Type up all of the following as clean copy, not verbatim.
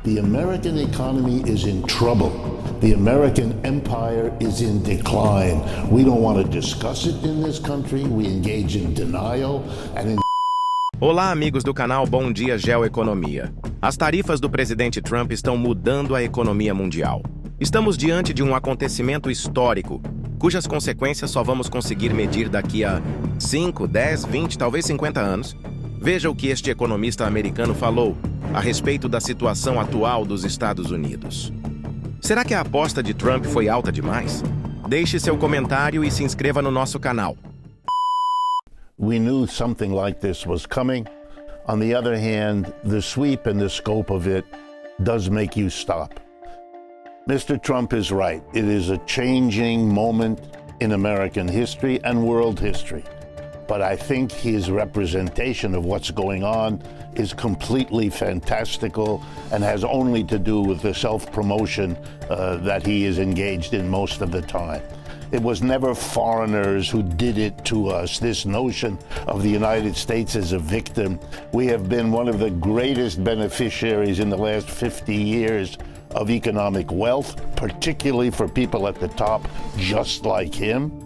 The American economy is in trouble. The American empire is in decline. We don't want to discuss it in this country. We engage in denial and in... Olá, amigos do canal Bom Dia Geoeconomia. As tarifas do presidente Trump estão mudando a economia mundial. Estamos diante de um acontecimento histórico, cujas consequências só vamos conseguir medir daqui a 5, 10, 20, talvez 50 anos. Veja o que este economista americano falou a respeito da situação atual dos Estados Unidos. Será que a aposta de Trump foi alta demais? Deixe seu comentário e se inscreva no nosso canal. We knew something like this was coming. On the other hand, the sweep and the scope of it does make you stop. Mr. Trump is right. It is a changing moment in American history and world history. But I think his representation of what's going on is completely fantastical and has only to do with the self-promotion that he is engaged in most of the time. It was never foreigners who did it to us. This notion of the United States as a victim. We have been one of the greatest beneficiaries in the last 50 years of economic wealth, particularly for people at the top, just like him.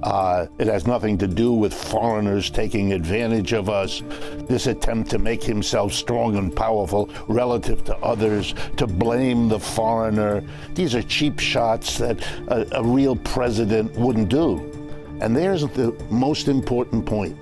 It has nothing to do with foreigners taking advantage of us. This attempt to make himself strong and powerful relative to others, to blame the foreigner. These are cheap shots that a real president wouldn't do. And there's the most important point.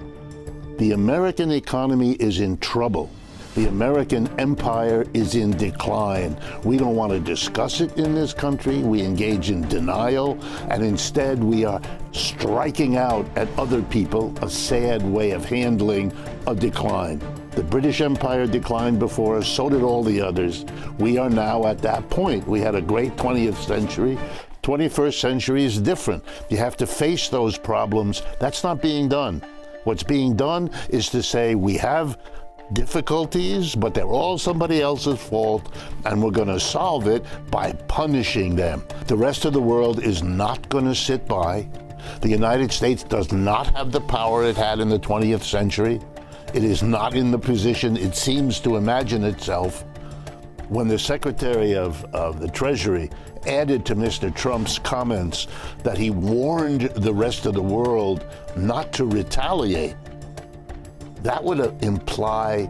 The American economy is in trouble. The American empire is in decline. We don't want to discuss it in this country. We engage in denial, and instead we are striking out at other people, a sad way of handling a decline. The British Empire declined before us, so did all the others. We are now at that point. We had a great 20th century. 21st century is different. You have to face those problems. That's not being done. What's being done is to say we have difficulties, but they're all somebody else's fault, and we're going to solve it by punishing them. The rest of the world is not going to sit by. The United States does not have the power it had in the 20th century. It is not in the position it seems to imagine itself. When the Secretary of the Treasury added to Mr. Trump's comments that he warned the rest of the world not to retaliate, that would imply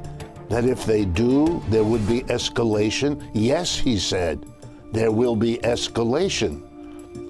that if they do, there would be escalation. Yes, he said, there will be escalation.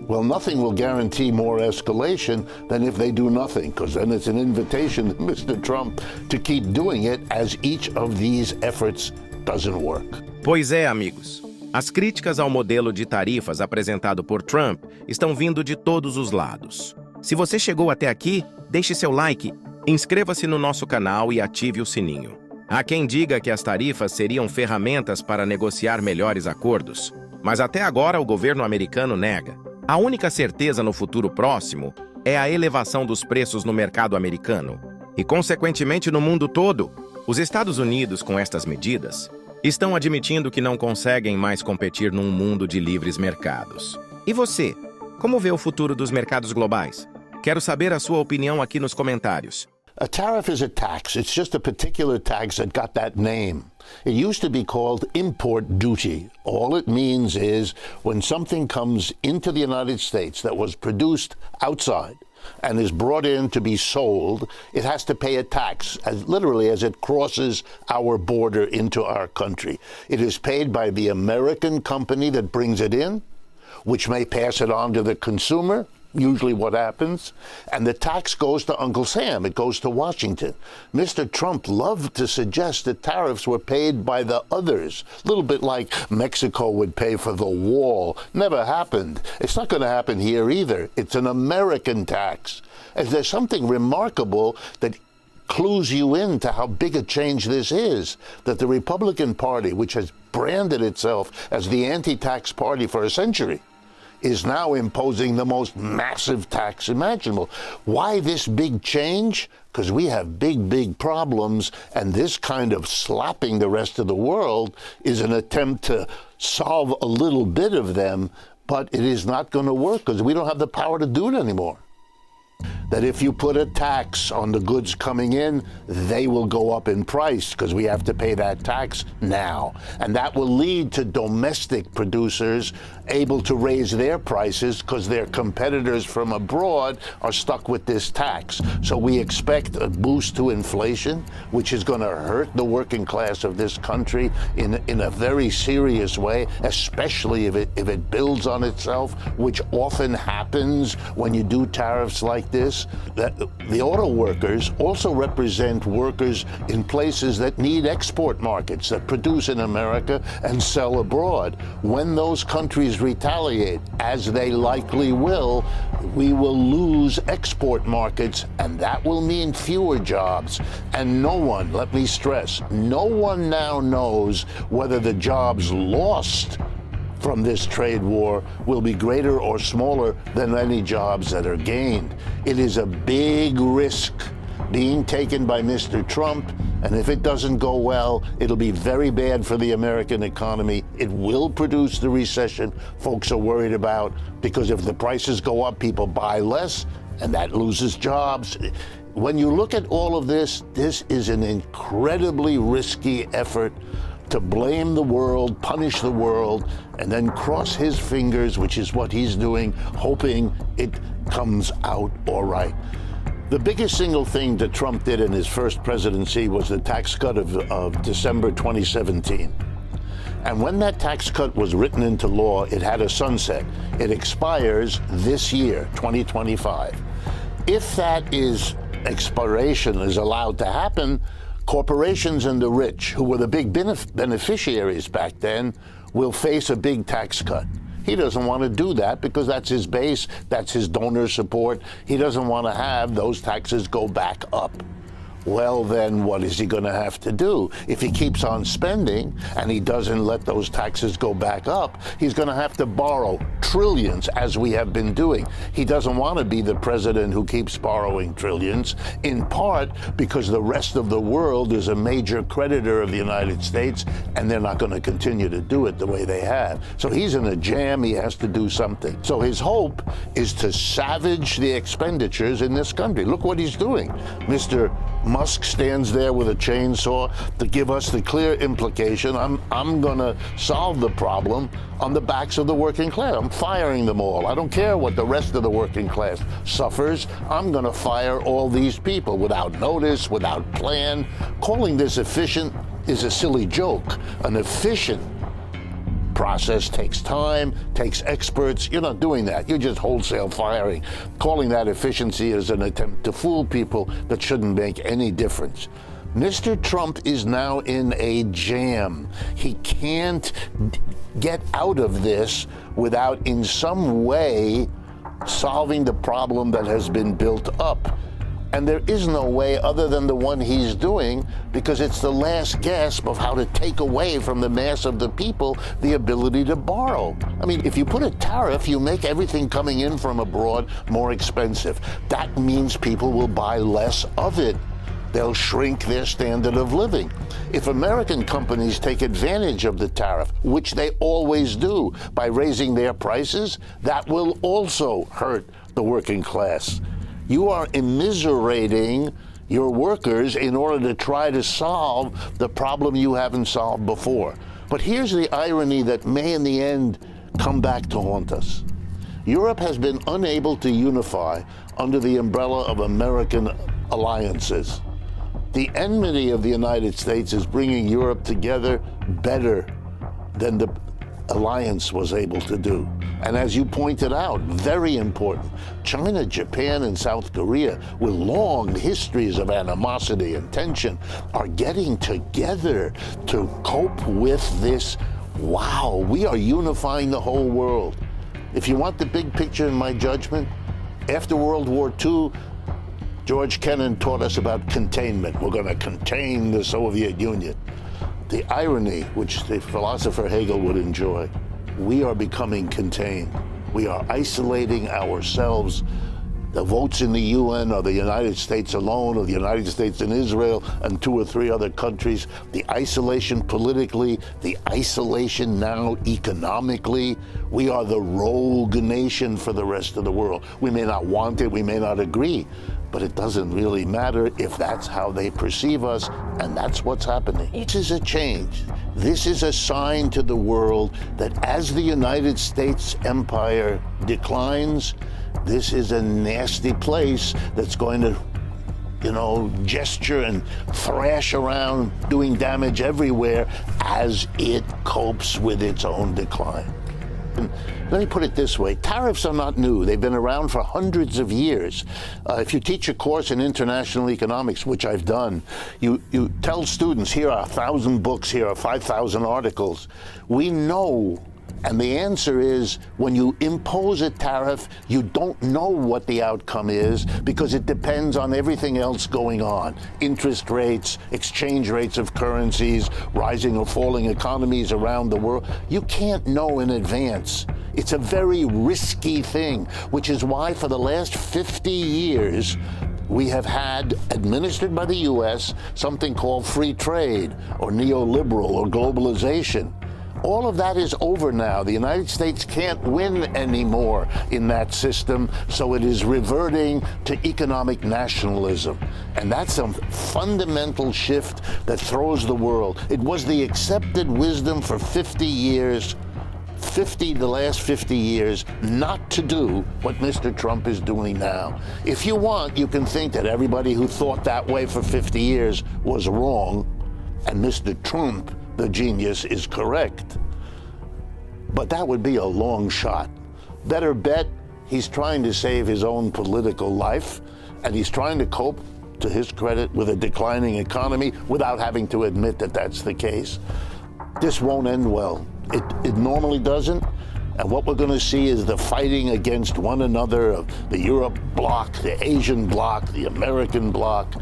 Well, nothing will guarantee more escalation than if they do nothing, because then it's an invitation to Mr. Trump to keep doing it as each of these efforts doesn't work. Pois é, amigos. As críticas ao modelo de tarifas apresentado por Trump estão vindo de todos os lados. Se você chegou até aqui, deixe seu like, inscreva-se no nosso canal e ative o sininho. Há quem diga que as tarifas seriam ferramentas para negociar melhores acordos, mas até agora o governo americano nega. A única certeza no futuro próximo é a elevação dos preços no mercado americano e, consequentemente, no mundo todo. Os Estados Unidos, com estas medidas, estão admitindo que não conseguem mais competir num mundo de livres mercados. E você, como vê o futuro dos mercados globais? Quero saber a sua opinião aqui nos comentários. A tariff is a tax. It's just a particular tax that got that name. It used to be called import duty. All it means is when something comes into the United States that was produced outside and is brought in to be sold, it has to pay a tax, literally as it crosses our border into our country. It is paid by the American company that brings it in, which may pass it on to the consumer, usually what happens, and the tax goes to Uncle Sam. It goes to Washington. Mr. Trump loved to suggest that tariffs were paid by the others, a little bit like Mexico would pay for the wall. Never happened. It's not going to happen here either. It's an American tax. And there's something remarkable that clues you into how big a change this is, that the Republican Party, which has branded itself as the anti-tax party for a century, is now imposing the most massive tax imaginable. Why this big change? Because we have big problems, and this kind of slapping the rest of the world is an attempt to solve a little bit of them, but it is not going to work because we don't have the power to do it anymore. that if you put a tax on the goods coming in, they will go up in price because we have to pay that tax now. And that will lead to domestic producers able to raise their prices because their competitors from abroad are stuck with this tax. So we expect a boost to inflation, which is going to hurt the working class of this country in a very serious way, especially if it builds on itself, which often happens when you do tariffs like this. That the auto workers also represent workers in places that need export markets, that produce in America and sell abroad. When those countries retaliate, as they likely will, we will lose export markets, and that will mean fewer jobs. And no one, let me stress, no one now knows whether the jobs lost from this trade war will be greater or smaller than any jobs that are gained. It is a big risk being taken by Mr. Trump, and if it doesn't go well, it'll be very bad for the American economy. It will produce the recession folks are worried about, because if the prices go up, people buy less, and that loses jobs. When you look at all of this, this is an incredibly risky effort to blame the world, punish the world, and then cross his fingers, which is what he's doing, hoping it comes out all right. The biggest single thing that Trump did in his first presidency was the tax cut of December 2017. And when that tax cut was written into law, it had a sunset. It expires this year, 2025. If that expiration is allowed to happen, corporations and the rich, who were the big beneficiaries back then, will face a big tax cut. He doesn't want to do that because that's his base, that's his donor support. He doesn't want to have those taxes go back up. Well, then what is he going to have to do? If he keeps on spending and he doesn't let those taxes go back up, he's going to have to borrow trillions, as we have been doing. He doesn't want to be the president who keeps borrowing trillions, in part because the rest of the world is a major creditor of the United States, and they're not going to continue to do it the way they have. So he's in a jam. He has to do something. So his hope is to savage the expenditures in this country. Look what he's doing. Mr. Musk stands there with a chainsaw to give us the clear implication, I'm going to solve the problem on the backs of the working class. I'm firing them all. I don't care what the rest of the working class suffers. I'm going to fire all these people without notice, without plan. Calling this efficient is a silly joke. An efficient process takes time, takes experts. You're not doing that. You're just wholesale firing. Calling that efficiency is an attempt to fool people that shouldn't make any difference. Mr. Trump is now in a jam. He can't get out of this without in some way solving the problem that has been built up. And there is no way other than the one he's doing, because it's the last gasp of how to take away from the mass of the people the ability to borrow. I mean, if you put a tariff, you make everything coming in from abroad more expensive. That means people will buy less of it. They'll shrink their standard of living. If American companies take advantage of the tariff, which they always do by raising their prices, that will also hurt the working class. You are immiserating your workers in order to try to solve the problem you haven't solved before. But here's the irony that may in the end come back to haunt us. Europe has been unable to unify under the umbrella of American alliances. The enmity of the United States is bringing Europe together better than the alliance was able to do. And as you pointed out, very important, China, Japan, and South Korea, with long histories of animosity and tension, are getting together to cope with this. Wow, we are unifying the whole world. If you want the big picture, in my judgment, after World War II, George Kennan taught us about containment. We're going to contain the Soviet Union. The irony, which the philosopher Hegel would enjoy, we are becoming contained. We are isolating ourselves. The votes in the UN are the United States alone, or the United States and Israel, and 2 or 3 other countries. The isolation politically, the isolation now economically. We are the rogue nation for the rest of the world. We may not want it, we may not agree, but it doesn't really matter if that's how they perceive us, and that's what's happening. This is a change. This is a sign to the world that as the United States empire declines, this is a nasty place that's going to, gesture and thrash around, doing damage everywhere as it copes with its own decline. And let me put it this way. Tariffs are not new. They've been around for hundreds of years. If you teach a course in international economics, which I've done, you tell students, here are 1,000 books, here are 5,000 articles. We know. And the answer is, when you impose a tariff, you don't know what the outcome is because it depends on everything else going on. Interest rates, exchange rates of currencies, rising or falling economies around the world. You can't know in advance. It's a very risky thing, which is why for the last 50 years, we have had, administered by the US, something called free trade or neoliberal or globalization. All of that is over now. The United States can't win anymore in that system, so it is reverting to economic nationalism. And that's a fundamental shift that throws the world. It was the accepted wisdom for 50 years, the last 50 years, not to do what Mr. Trump is doing now. If you want, you can think that everybody who thought that way for 50 years was wrong, and Mr. Trump, the genius, is correct. But that would be a long shot. Better bet he's trying to save his own political life, and he's trying to cope, to his credit, with a declining economy without having to admit that that's the case. This won't end well. It normally doesn't. And what we're going to see is the fighting against one another of the Europe bloc, the Asian bloc, the American bloc,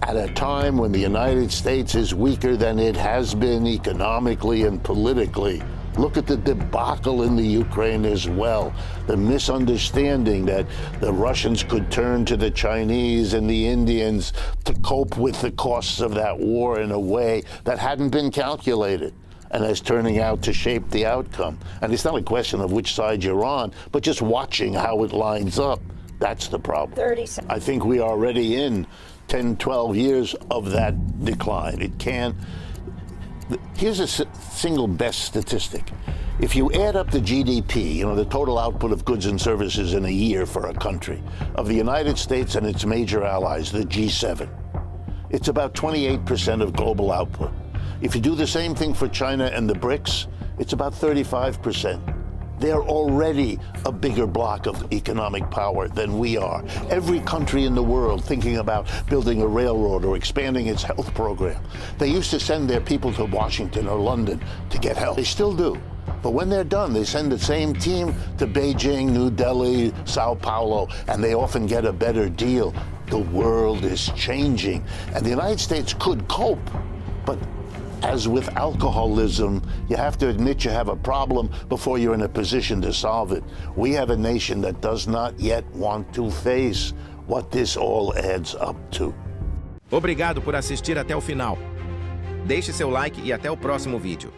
at a time when the United States is weaker than it has been economically and politically. Look at the debacle in the Ukraine as well. The misunderstanding that the Russians could turn to the Chinese and the Indians to cope with the costs of that war in a way that hadn't been calculated, and is turning out to shape the outcome. And it's not a question of which side you're on, but just watching how it lines up. That's the problem. 30 seconds. I think we are already in 10, 12 years of that decline. It can. Here's a single best statistic. If you add up the GDP, the total output of goods and services in a year for a country, of the United States and its major allies, the G7, it's about 28% of global output. If you do the same thing for China and the BRICS, it's about 35%. They're already a bigger block of economic power than we are. Every country in the world thinking about building a railroad or expanding its health program. They used to send their people to Washington or London to get help. They still do. But when they're done, they send the same team to Beijing, New Delhi, Sao Paulo, and they often get a better deal. The world is changing, and the United States could cope, but as with alcoholism, you have to admit you have a problem before you're in a position to solve it. We have a nation that does not yet want to face what this all adds up to. Obrigado por assistir até o final. Deixe seu like e até o próximo vídeo.